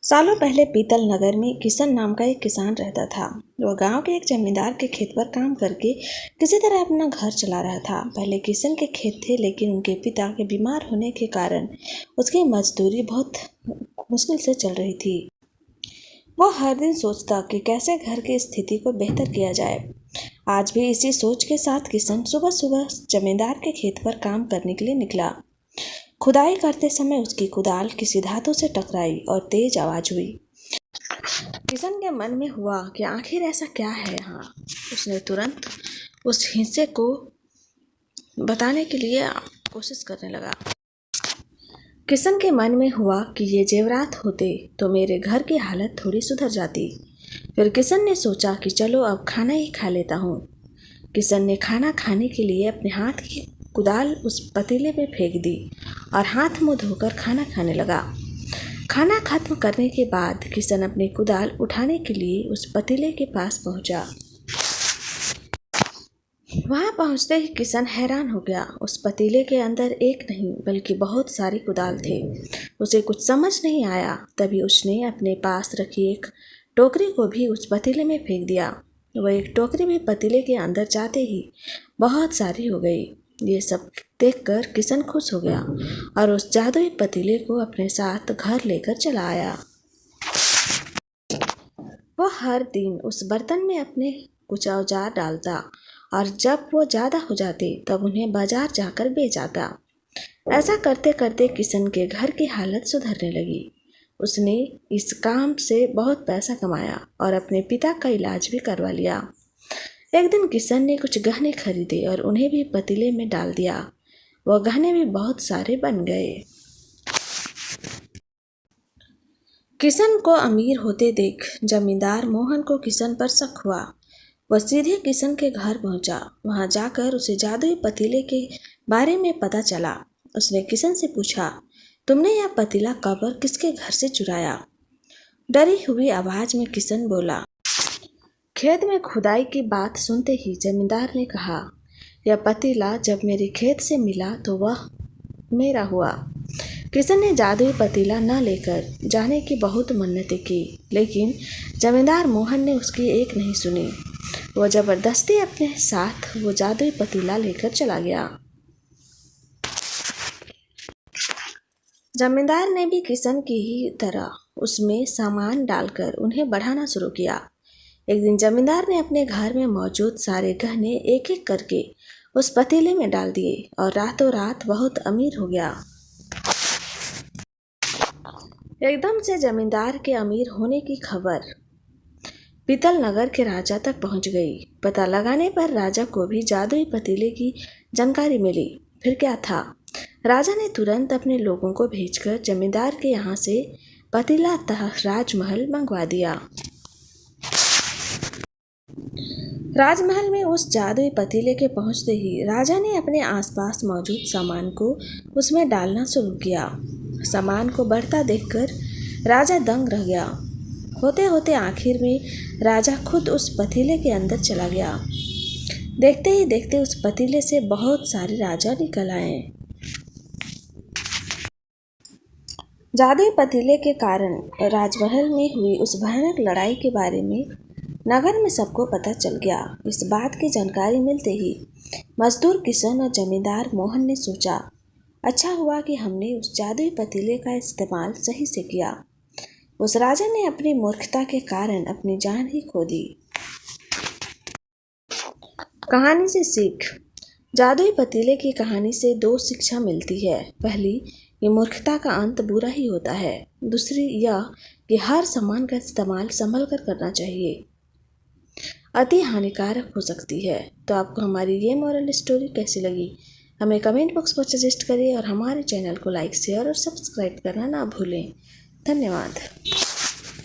सालों पहले पीतल नगर में किशन नाम का एक किसान रहता था। वह गांव के एक जमींदार के खेत पर काम करके किसी तरह अपना घर चला रहा था। पहले किशन के खेत थे, लेकिन उनके पिता के बीमार होने के कारण उसकी मजदूरी बहुत मुश्किल से चल रही थी। वह हर दिन सोचता कि कैसे घर की स्थिति को बेहतर किया जाए। आज भी इसी सोच के साथ किशन सुबह सुबह जमींदार के खेत पर काम करने के लिए निकला। खुदाई करते समय उसकी कुदाल किसी धातु से टकराई और तेज आवाज हुई। किशन के मन में हुआ कि आखिर ऐसा क्या है यहाँ। उसने तुरंत उस हिस्से को बताने के लिए कोशिश करने लगा। किशन के मन में हुआ कि ये जेवरात होते तो मेरे घर की हालत थोड़ी सुधर जाती। फिर किशन ने सोचा कि चलो अब खाना ही खा लेता हूँ। किशन ने खाना खाने के लिए अपने हाथ की कुदाल उस पतीले में फेंक दी और हाथ मुंह धोकर खाना खाने लगा। खाना खत्म करने के बाद किशन अपनी कुदाल उठाने के लिए उस पतीले के पास पहुंचा। वहां पहुंचते ही किशन हैरान हो गया। उस पतीले के अंदर एक नहीं बल्कि बहुत सारे कुदाल थे। उसे कुछ समझ नहीं आया। तभी उसने अपने पास रखी एक टोकरी को भी उस पतीले में फेंक दिया। वह एक टोकरी भी पतीले के अंदर जाते ही बहुत सारी हो गई। ये सब देखकर किशन खुश हो गया और उस जादुई पतीले को अपने साथ घर लेकर चला आया। वो हर दिन उस बर्तन में अपने कुछ औजार डालता और जब वो ज़्यादा हो जाते तब उन्हें बाजार जाकर बेच आता। ऐसा करते करते किशन के घर की हालत सुधरने लगी। उसने इस काम से बहुत पैसा कमाया और अपने पिता का इलाज भी करवा लिया। एक दिन किशन ने कुछ गहने खरीदे और उन्हें भी पतीले में डाल दिया। वह गहने भी बहुत सारे बन गए। किशन को अमीर होते देख जमींदार मोहन को किशन पर शक हुआ। वह सीधे किशन के घर पहुंचा। वहां जाकर उसे जादुई पतीले के बारे में पता चला। उसने किशन से पूछा, तुमने यह पतीला कब और किसके घर से चुराया? डरी हुई आवाज में किशन बोला, खेत में खुदाई की बात सुनते ही जमींदार ने कहा, यह पतीला जब मेरे खेत से मिला तो वह मेरा हुआ। किशन ने जादुई पतीला न लेकर जाने की बहुत मन्नतें की, लेकिन जमींदार मोहन ने उसकी एक नहीं सुनी। वो जबरदस्ती अपने साथ वो जादुई पतीला लेकर चला गया। जमींदार ने भी किशन की ही तरह उसमें सामान डालकर उन्हें बढ़ाना शुरू किया। एक दिन जमींदार ने अपने घर में मौजूद सारे गहने एक एक करके उस पतीले में डाल दिए और रातों रात बहुत अमीर हो गया। एकदम से जमींदार के अमीर होने की खबर पीतल नगर के राजा तक पहुंच गई। पता लगाने पर राजा को भी जादुई पतीले की जानकारी मिली। फिर क्या था? राजा ने तुरंत अपने लोगों को भेजकर जमींदार के यहाँ से पतीला राजमहल मंगवा दिया। राजमहल में उस जादुई पतीले के पहुंचते ही राजा ने अपने आसपास मौजूद सामान को उसमें डालना शुरू किया। सामान को बढ़ता देखकर राजा दंग रह गया। होते होते आखिर में राजा खुद उस पतीले के अंदर चला गया। देखते ही देखते उस पतीले से बहुत सारे राजा निकल आए। जादुई पतीले के कारण राजमहल में हुई उस भयानक लड़ाई के बारे में नगर में सबको पता चल गया। इस बात की जानकारी मिलते ही मजदूर किशन और जमींदार मोहन ने सोचा, अच्छा हुआ कि हमने उस जादुई पतीले का इस्तेमाल सही से किया। उस राजा ने अपनी मूर्खता के कारण अपनी जान ही खो दी। कहानी से सीख। जादुई पतीले की कहानी से दो शिक्षा मिलती है। पहली, ये मूर्खता का अंत बुरा ही होता है। दूसरी यह कि हर सामान का इस्तेमाल संभल कर करना चाहिए, अति हानिकारक हो सकती है। तो आपको हमारी ये मॉरल स्टोरी कैसी लगी हमें कमेंट बॉक्स पर सजेस्ट करिए और हमारे चैनल को लाइक, शेयर और सब्सक्राइब करना ना भूलें। धन्यवाद।